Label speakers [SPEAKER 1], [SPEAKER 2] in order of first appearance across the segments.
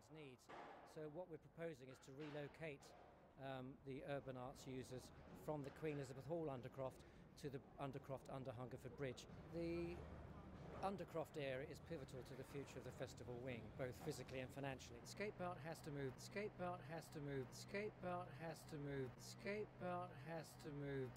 [SPEAKER 1] town's needs. So what we're proposing is to relocate the urban arts users from the Queen Elizabeth Hall Undercroft to the Undercroft under Hungerford Bridge. The Undercroft area is pivotal to the future of the festival wing, both physically and financially. Skatepark has to move, Skatepark has to move, Skatepark has to move, Skatepark has to move.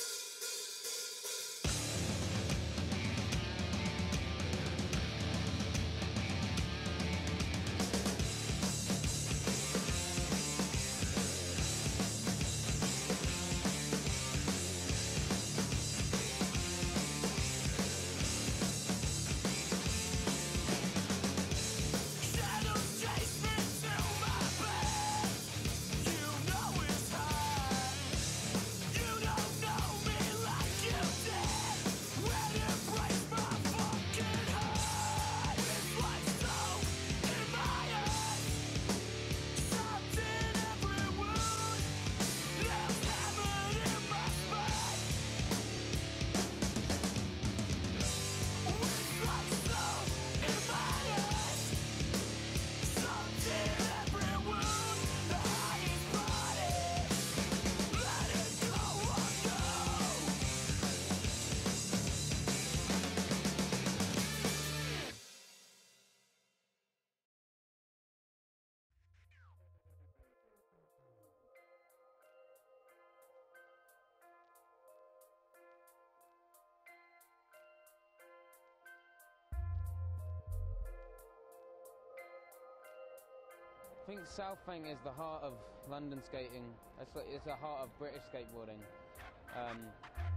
[SPEAKER 2] I think Southbank is the heart of London skating. It's the heart of British skateboarding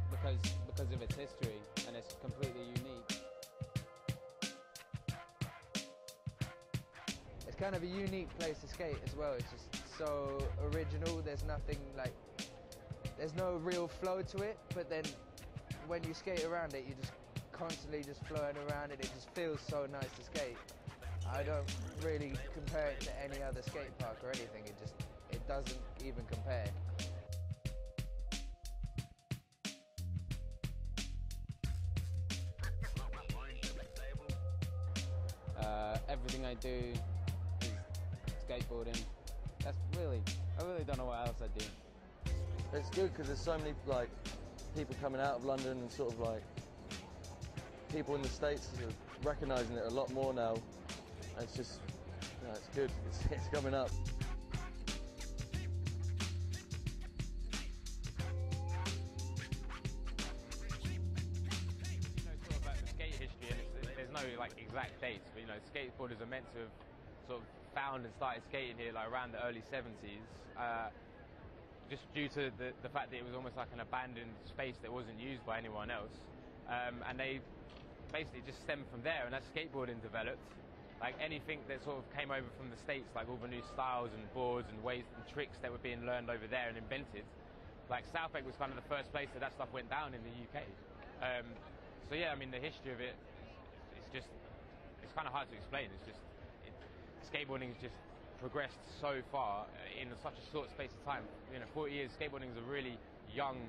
[SPEAKER 2] because of its history, and it's completely unique.
[SPEAKER 3] It's kind of a unique place to skate as well. It's just so original. There's nothing like, there's no real flow to it, but then when you skate around it, you're just constantly just flowing around it. It just feels so nice to skate. I don't really compare it to any other skate park or anything. It doesn't even compare.
[SPEAKER 2] Everything I do is skateboarding. I really don't know what else I do.
[SPEAKER 4] It's good because there's so many like people coming out of London and sort of like people in the States are recognising it a lot more now. And it's just, you know, it's good. It's coming up.
[SPEAKER 5] Skate history, and there's no like exact dates, but you know, skateboarders are meant to have sort of found and started skating here like around the early 70s, just due to the fact that it was almost like an abandoned space that wasn't used by anyone else, and they basically just stemmed from there. And as skateboarding developed, like anything that sort of came over from the States, like all the new styles and boards and ways and tricks that were being learned over there and invented, like Southbank was kind of the first place that stuff went down in the UK. So yeah, I mean, the history of it, it's kind of hard to explain. Skateboarding has just progressed so far in such a short space of time. You know, 40 years, skateboarding is a really young,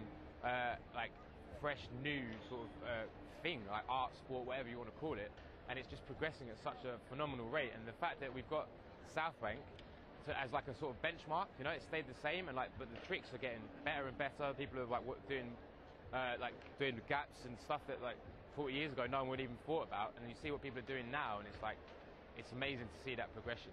[SPEAKER 5] like fresh, new sort of thing, like art, sport, whatever you want to call it. And it's just progressing at such a phenomenal rate. And the fact that we've got Southbank as like a sort of benchmark, you know, it stayed the same, and but the tricks are getting better and better. People are like doing the gaps and stuff that like 40 years ago no one would even thought about, and you see what people are doing now, and it's like, it's amazing to see that progression.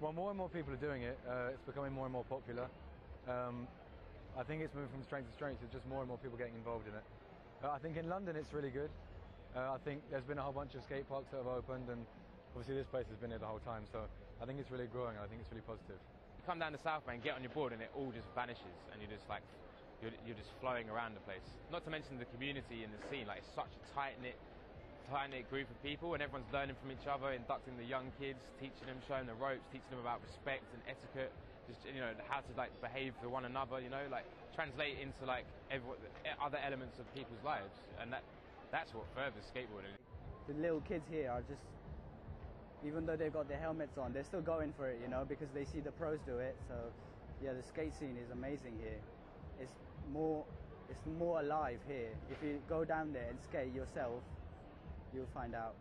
[SPEAKER 6] Well, more and more people are doing it. It's becoming more and more popular. I think it's moving from strength to strength. It's just more and more people getting involved in it. I think in London it's really good. I think there's been a whole bunch of skate parks that have opened, and obviously this place has been here the whole time. So I think it's really growing. I think it's really positive.
[SPEAKER 5] You come down to Southbank, get on your board, and it all just vanishes, and you're just like, you're just flowing around the place. Not to mention the community and the scene. Like, it's such a tight-knit group of people, and everyone's learning from each other, inducting the young kids, teaching them, showing the ropes, teaching them about respect and etiquette. just how to like behave for one another, like translate into like other elements of people's lives, and that's what furthers skateboarding.
[SPEAKER 7] The little kids here are just, even though they've got their helmets on, they're still going for it, because they see the pros do it. So yeah, the skate scene is amazing here. It's more alive here. If you go down there and skate yourself, you'll find out.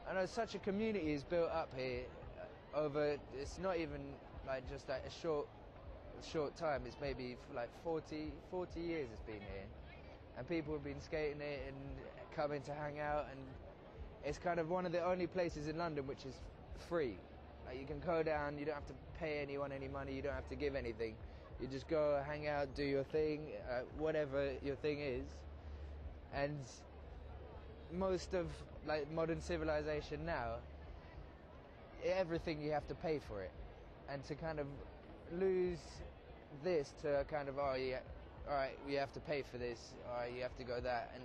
[SPEAKER 3] I know such a community is built up here over, it's not even like just like a short time, it's maybe like 40 years it's been here. And people have been skating it and coming to hang out, and it's kind of one of the only places in London which is free. Like you can go down, you don't have to pay anyone any money, you don't have to give anything. You just go hang out, do your thing, whatever your thing is. And most of like modern civilization now, everything you have to pay for it, and to kind of lose this to kind of all right, you have to pay for this, or you have to go that, and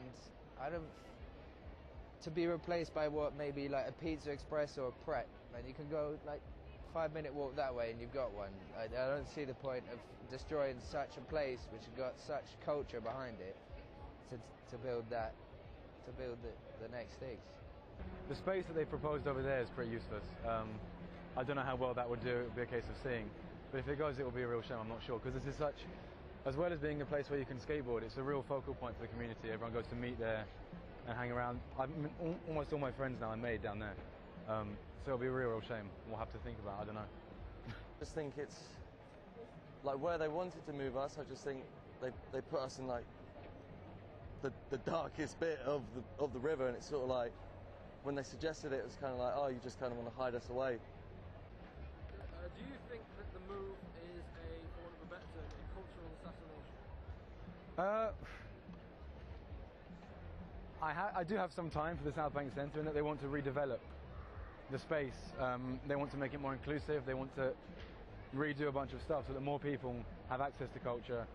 [SPEAKER 3] to be replaced by what maybe like a Pizza Express or a Pret, and you can go like 5-minute walk that way and you've got one. I don't see the point of destroying such a place which has got such culture behind it to build that. To build the next things.
[SPEAKER 6] The space that they proposed over there is pretty useless. I don't know how well that would do. It would be a case of seeing. But if it goes, it will be a real shame, I'm not sure. Because this is such, as well as being a place where you can skateboard, it's a real focal point for the community. Everyone goes to meet there and hang around. Almost all my friends now I made down there. So it'll be a real shame. We'll have to think about it. I don't know.
[SPEAKER 4] I just think it's like where they wanted to move us. I just think they put us in like the darkest bit of the river, and it's sort of like when they suggested it was kind of like, oh, you just kind of want to hide us away.
[SPEAKER 8] Do you think that the move is for want of a better term, a cultural assassination?
[SPEAKER 6] I do have some time for the Southbank Centre, in that they want to redevelop the space. They want to make it more inclusive. They want to redo a bunch of stuff so that more people have access to culture,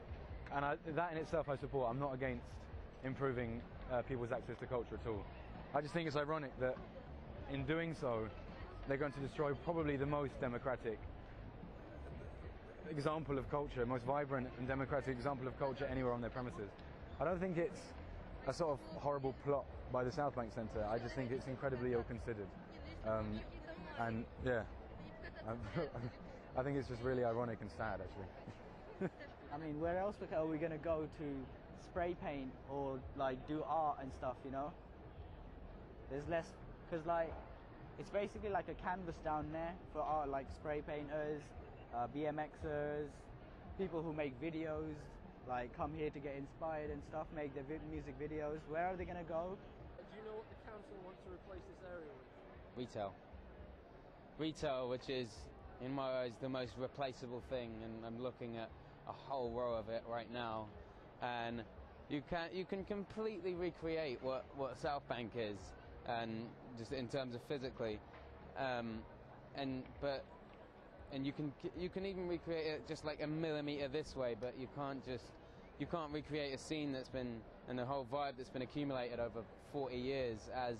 [SPEAKER 6] and that in itself I support. I'm not against improving people's access to culture at all. I just think it's ironic that in doing so they're going to destroy probably the most democratic example of culture, most vibrant and democratic example of culture anywhere on their premises. I don't think it's a sort of horrible plot by the Southbank Centre. I just think it's incredibly ill-considered. And yeah, I think it's just really ironic and sad, actually.
[SPEAKER 7] I mean, where else are we going to go to spray paint or like do art and stuff, There's less, because like it's basically like a canvas down there for art, like spray painters, BMXers, people who make videos, like come here to get inspired and stuff, make their music videos. Where are they going to go?
[SPEAKER 8] Do you know what the council wants to replace this area with?
[SPEAKER 2] Retail, which is in my eyes the most replaceable thing, and I'm looking at a whole row of it right now, and you can completely recreate what Southbank is, and just in terms of physically, and you can even recreate it just like a millimeter this way, but you can't recreate a scene that's been, and the whole vibe that's been accumulated over 40 years as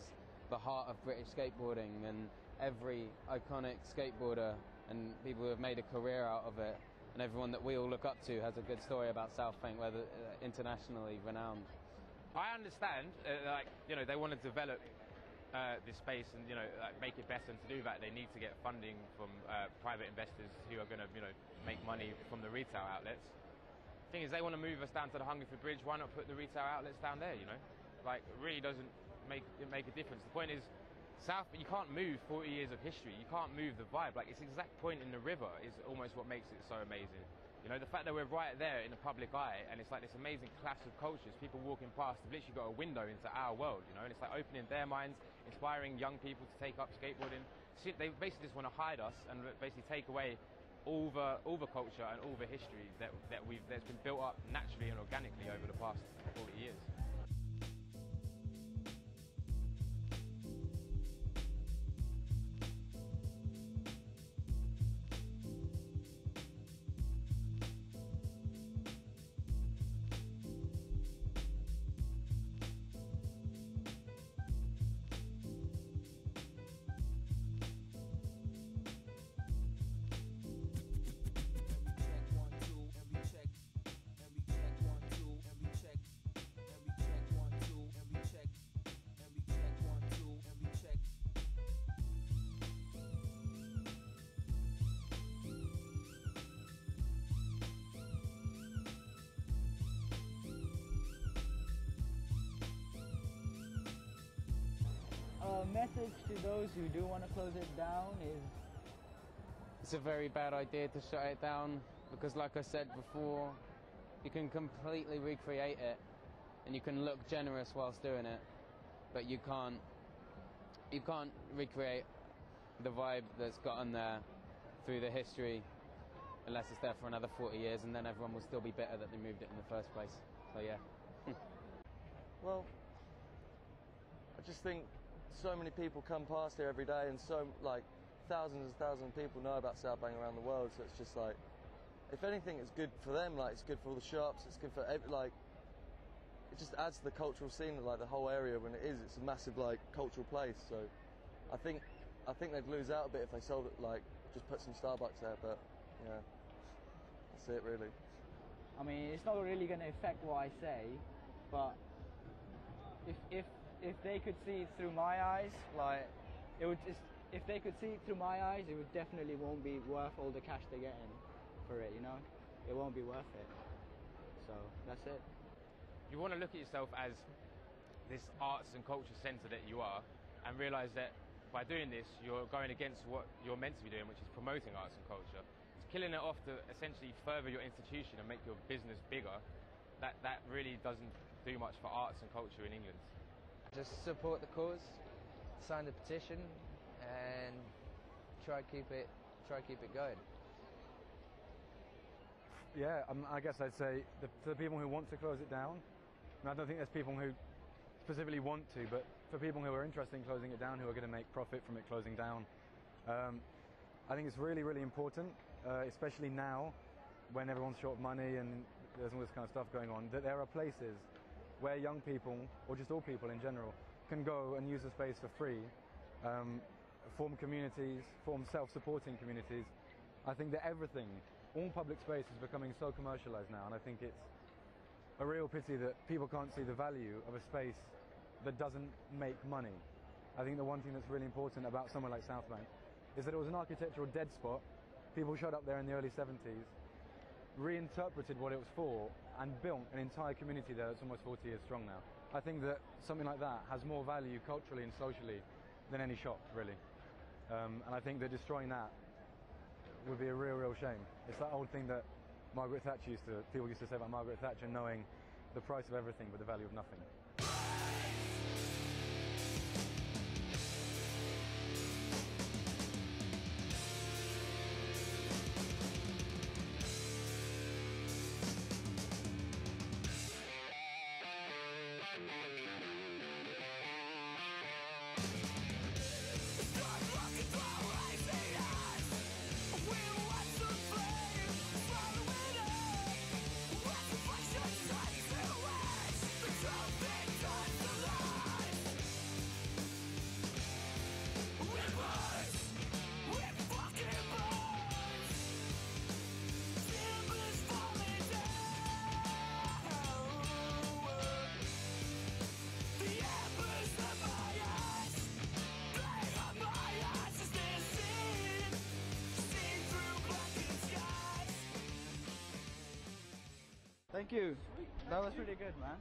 [SPEAKER 2] the heart of British skateboarding, and every iconic skateboarder and people who have made a career out of it, and everyone that we all look up to has a good story about Southbank, whether internationally renowned.
[SPEAKER 5] I understand, they want to develop this space and make it better, and to do that they need to get funding from private investors who are going to make money from the retail outlets. The thing is, they want to move us down to the Hungerford Bridge. Why not put the retail outlets down there? Like, it really doesn't make a difference. The point is You can't move 40 years of history. You can't move the vibe. Like, its exact point in the river is almost what makes it so amazing. You know, the fact that we're right there in the public eye, and it's like this amazing clash of cultures, people walking past have literally got a window into our world, you know, and it's like opening their minds, inspiring young people to take up skateboarding. They basically just want to hide us and basically take away all the culture and all the history that's been built up naturally and organically over the past 40 years.
[SPEAKER 7] Message to those who do want to close it down is...
[SPEAKER 2] It's a very bad idea to shut it down because, like I said before, you can completely recreate it and you can look generous whilst doing it, but you can't recreate the vibe that's gotten there through the history unless it's there for another 40 years, and then everyone will still be bitter that they moved it in the first place. So yeah.
[SPEAKER 4] Well, I just think so many people come past here every day, and so like thousands and thousands of people know about Southbank around the world. So it's just like, if anything, it's good for them. Like, it's good for all the shops. It's good for like, it just adds to the cultural scene of like the whole area. When it's a massive like cultural place. So I think they'd lose out a bit if they sold it, like just put some Starbucks there. But yeah, that's it really.
[SPEAKER 7] I mean, it's not really going to affect what I say, but if they could see it through my eyes, like, it would just, if they could see it through my eyes, it would definitely won't be worth all the cash they're getting for it, you know? It won't be worth it. So, that's it.
[SPEAKER 5] You want to look at yourself as this arts and culture centre that you are, and realise that by doing this, you're going against what you're meant to be doing, which is promoting arts and culture. It's killing it off to essentially further your institution and make your business bigger. That really doesn't do much for arts and culture in England.
[SPEAKER 3] Just support the cause, sign the petition, and try keep it going.
[SPEAKER 6] Yeah, I guess I'd say to the people who want to close it down, and I don't think there's people who specifically want to, but for people who are interested in closing it down, who are going to make profit from it closing down, I think it's really, really important, especially now when everyone's short of money and there's all this kind of stuff going on, that there are places where young people, or just all people in general, can go and use the space for free, form communities, form self-supporting communities. I think that everything, all public space is becoming so commercialised now, and I think it's a real pity that people can't see the value of a space that doesn't make money. I think the one thing that's really important about somewhere like Southbank is that it was an architectural dead spot. People showed up there in the early 70s, reinterpreted what it was for, and built an entire community there that's almost 40 years strong now. I think that something like that has more value culturally and socially than any shop, really. And I think that destroying that would be a real, real shame. It's that old thing that people used to say about Margaret Thatcher, knowing the price of everything but the value of nothing.
[SPEAKER 7] Thank you. That was pretty good, man.